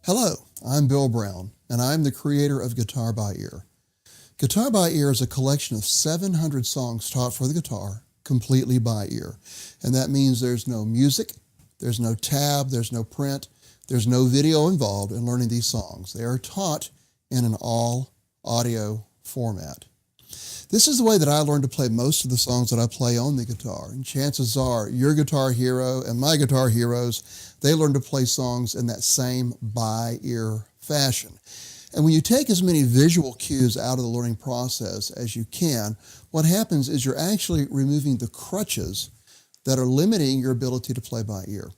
Hello, I'm Bill Brown, and I'm the creator of Guitar by Ear. Guitar by Ear is a collection of 700 songs taught for the guitar, completely by ear. And that means there's no music, there's no tab, there's no print, there's no video involved in learning these songs. They are taught in an all-audio format. This is the way that I learned to play most of the songs that I play on the guitar. And chances are your guitar hero and my guitar heroes, they learn to play songs in that same by-ear fashion. And when you take as many visual cues out of the learning process as you can, what happens is you're actually removing the crutches that are limiting your ability to play by ear.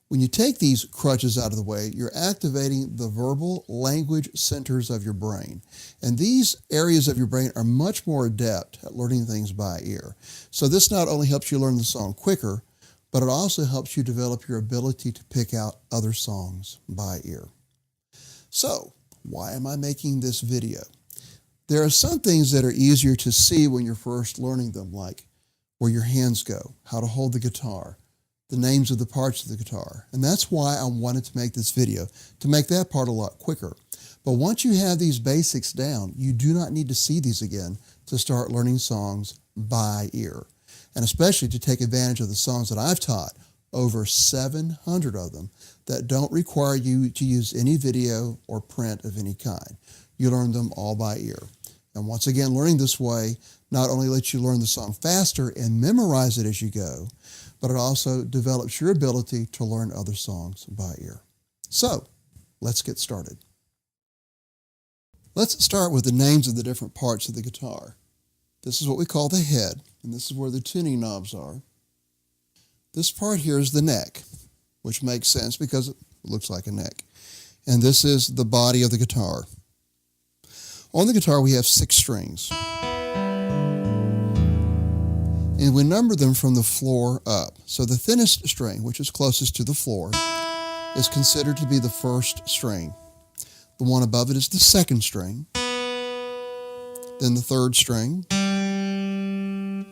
When you take these crutches out of the way, you're activating the verbal language centers of your brain. And these areas of your brain are much more adept at learning things by ear. So this not only helps you learn the song quicker, but it also helps you develop your ability to pick out other songs by ear. So, why am I making this video? There are some things that are easier to see when you're first learning them, like where your hands go, how to hold the guitar, the names of the parts of the guitar. And that's why I wanted to make this video, to make that part a lot quicker. But once you have these basics down, you do not need to see these again to start learning songs by ear. And especially to take advantage of the songs that I've taught, over 700 of them, that don't require you to use any video or print of any kind. You learn them all by ear. And once again, learning this way not only lets you learn the song faster and memorize it as you go, but it also develops your ability to learn other songs by ear. So, let's get started. Let's start with the names of the different parts of the guitar. This is what we call the head, and this is where the tuning knobs are. This part here is the neck, which makes sense because it looks like a neck. And this is the body of the guitar. On the guitar, we have 6 strings. And we number them from the floor up. So the thinnest string, which is closest to the floor, is considered to be the first string. The one above it is the second string. Then the third string.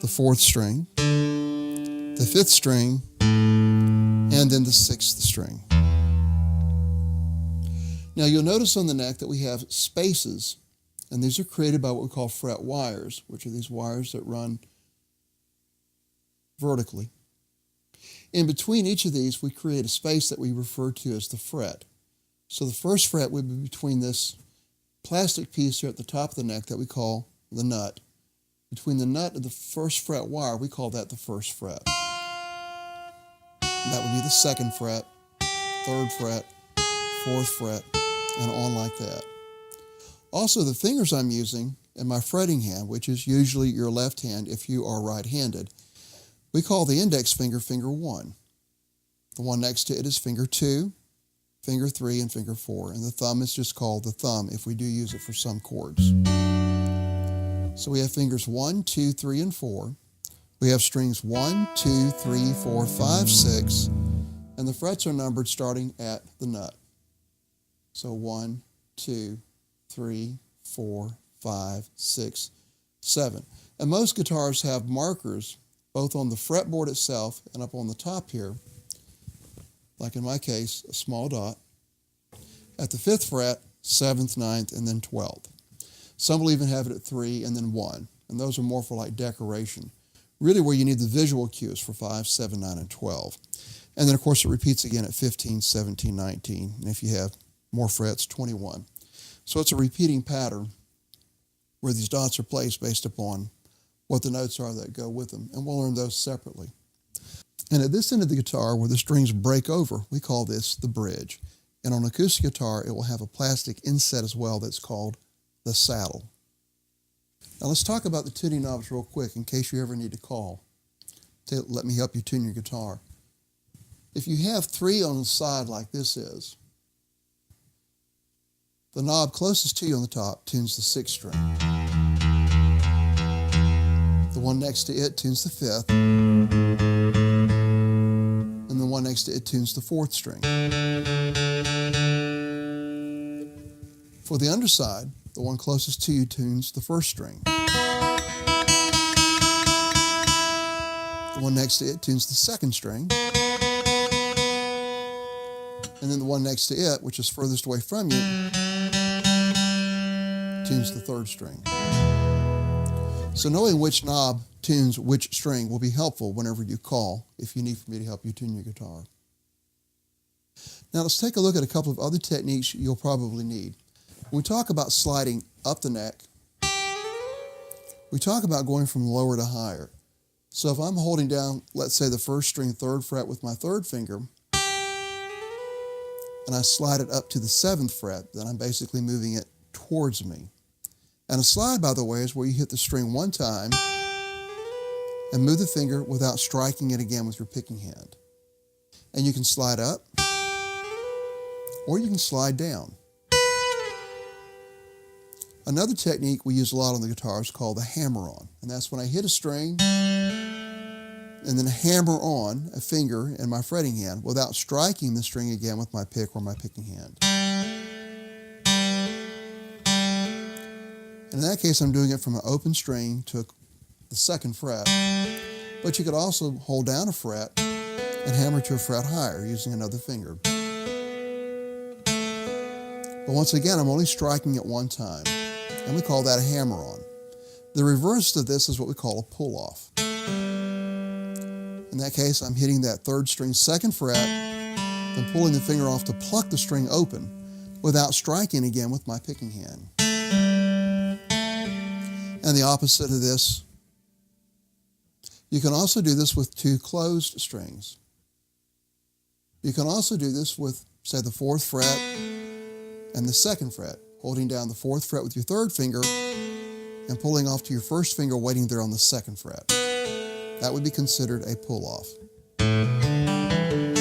The fourth string. The fifth string. And then the sixth string. Now you'll notice on the neck that we have spaces. And these are created by what we call fret wires, which are these wires that run vertically. In between each of these, we create a space that we refer to as the fret. So the first fret would be between this plastic piece here at the top of the neck that we call the nut. Between the nut and the first fret wire, we call that the first fret. And that would be the second fret, third fret, fourth fret, and on like that. Also, the fingers I'm using in my fretting hand, which is usually your left hand if you are right-handed, we call the index finger, finger 1. The one next to it is finger 2, finger 3, and finger 4. And the thumb is just called the thumb if we do use it for some chords. So we have fingers 1, 2, 3, and 4. We have strings 1, 2, 3, 4, 5, 6. And the frets are numbered starting at the nut. So 1, 2, 3, 4, 5, 6, 7. And most guitars have markers both on the fretboard itself and up on the top here, like in my case, a small dot, at the 5th fret, 7th, 9th, and then 12th. Some will even have it at 3 and then 1, and those are more for like decoration. Really where you need the visual cues for 5, 7, 9, and 12. And then of course it repeats again at 15, 17, 19, and if you have more frets, 21. So it's a repeating pattern where these dots are placed based upon what the notes are that go with them, and we'll learn those separately. And at this end of the guitar, where the strings break over, we call this the bridge. And on an acoustic guitar, it will have a plastic inset as well that's called the saddle. Now let's talk about the tuning knobs real quick in case you ever need to call. Let me help you tune your guitar. If you have 3 on the side like this is, the knob closest to you on the top tunes the 6th string. The one next to it tunes the 5th. And the one next to it tunes the 4th string. For the underside, the one closest to you tunes the 1st string. The one next to it tunes the 2nd string. And then the one next to it, which is furthest away from you, tunes the third string. So knowing which knob tunes which string will be helpful whenever you call if you need for me to help you tune your guitar. Now let's take a look at a couple of other techniques you'll probably need. When we talk about sliding up the neck, we talk about going from lower to higher. So if I'm holding down, let's say the first string, third fret with my third finger, and I slide it up to the 7th fret, then I'm basically moving it towards me. And a slide, by the way, is where you hit the string one time and move the finger without striking it again with your picking hand. And you can slide up, or you can slide down. Another technique we use a lot on the guitar is called the hammer-on. And that's when I hit a string and then hammer on a finger in my fretting hand without striking the string again with my pick or my picking hand. In that case, I'm doing it from an open string to the 2nd fret, but you could also hold down a fret and hammer to a fret higher using another finger. But once again, I'm only striking it one time, and we call that a hammer-on. The reverse of this is what we call a pull-off. In that case, I'm hitting that 3rd string 2nd fret, then pulling the finger off to pluck the string open without striking again with my picking hand. And the opposite of this, you can also do this with 2 closed strings. You can also do this with, say, the 4th fret and the 2nd fret, holding down the 4th fret with your 3rd finger and pulling off to your 1st finger waiting there on the 2nd fret. That would be considered a pull-off. And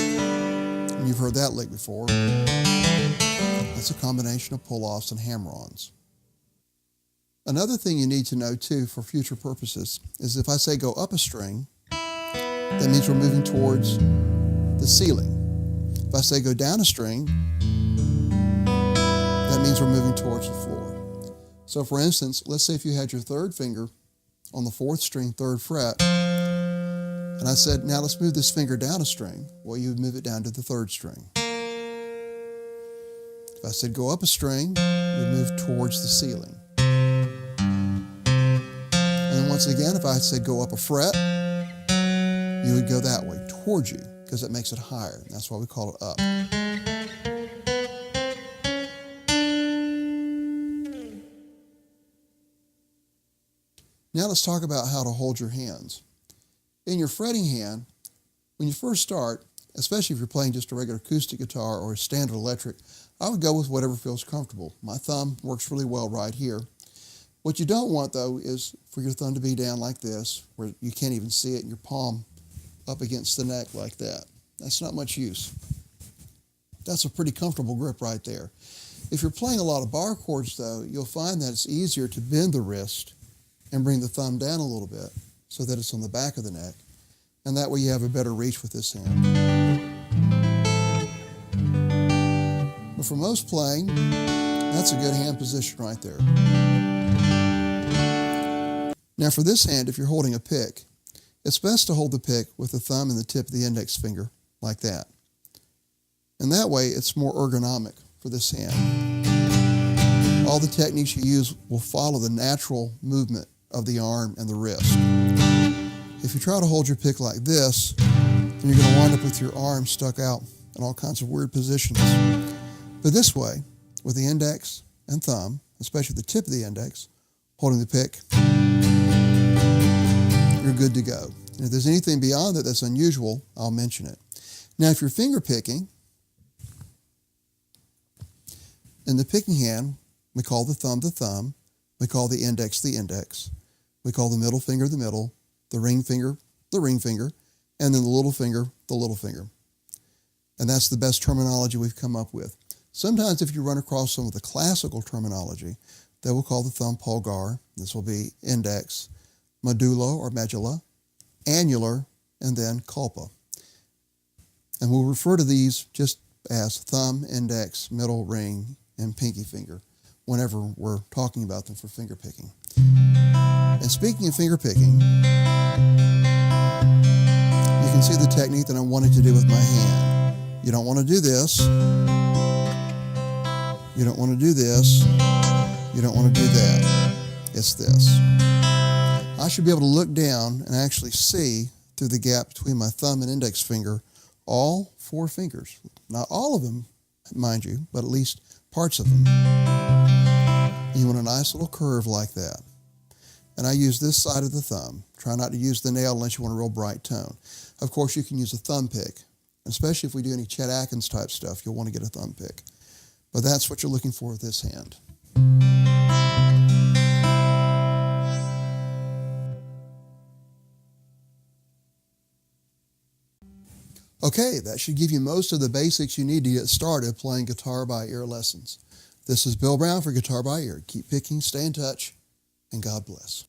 you've heard that lick before. That's a combination of pull-offs and hammer-ons. Another thing you need to know, too, for future purposes, is if I say go up a string, that means we're moving towards the ceiling. If I say go down a string, that means we're moving towards the floor. So for instance, let's say if you had your 3rd finger on the 4th string, 3rd fret, and I said, now let's move this finger down a string, well, you would move it down to the 3rd string. If I said go up a string, you would move towards the ceiling. And then once again, if I said go up a fret, you would go that way, towards you, because that makes it higher. And that's why we call it up. Now let's talk about how to hold your hands. In your fretting hand, when you first start, especially if you're playing just a regular acoustic guitar or a standard electric, I would go with whatever feels comfortable. My thumb works really well right here. What you don't want, though, is for your thumb to be down like this, where you can't even see it, and your palm up against the neck like that. That's not much use. That's a pretty comfortable grip right there. If you're playing a lot of bar chords, though, you'll find that it's easier to bend the wrist and bring the thumb down a little bit so that it's on the back of the neck. And that way you have a better reach with this hand. But for most playing, that's a good hand position right there. Now for this hand, if you're holding a pick, it's best to hold the pick with the thumb and the tip of the index finger like that. And that way it's more ergonomic for this hand. All the techniques you use will follow the natural movement of the arm and the wrist. If you try to hold your pick like this, then you're going to wind up with your arm stuck out in all kinds of weird positions. But this way, with the index and thumb, especially the tip of the index, holding the pick, you're good to go. And if there's anything beyond that that's unusual, I'll mention it. Now, if you're finger picking, in the picking hand, we call the thumb, we call the index, we call the middle finger, the middle, the ring finger, and then the little finger, the little finger. And that's the best terminology we've come up with. Sometimes if you run across some of the classical terminology, they will call the thumb pulgar. This will be index, medulla or medulla, annular, and then culpa. And we'll refer to these just as thumb, index, middle, ring, and pinky finger whenever we're talking about them for finger picking. And speaking of finger picking, you can see the technique that I'm wanting to do with my hand. You don't want to do this. You don't want to do this. You don't want to do that. It's this. I should be able to look down and actually see through the gap between my thumb and index finger all 4 fingers. Not all of them, mind you, but at least parts of them. You want a nice little curve like that. And I use this side of the thumb. Try not to use the nail unless you want a real bright tone. Of course, you can use a thumb pick. Especially if we do any Chet Atkins type stuff, you'll want to get a thumb pick. But that's what you're looking for with this hand. Okay, that should give you most of the basics you need to get started playing guitar by ear lessons. This is Bill Brown for Guitar by Ear. Keep picking, stay in touch, and God bless.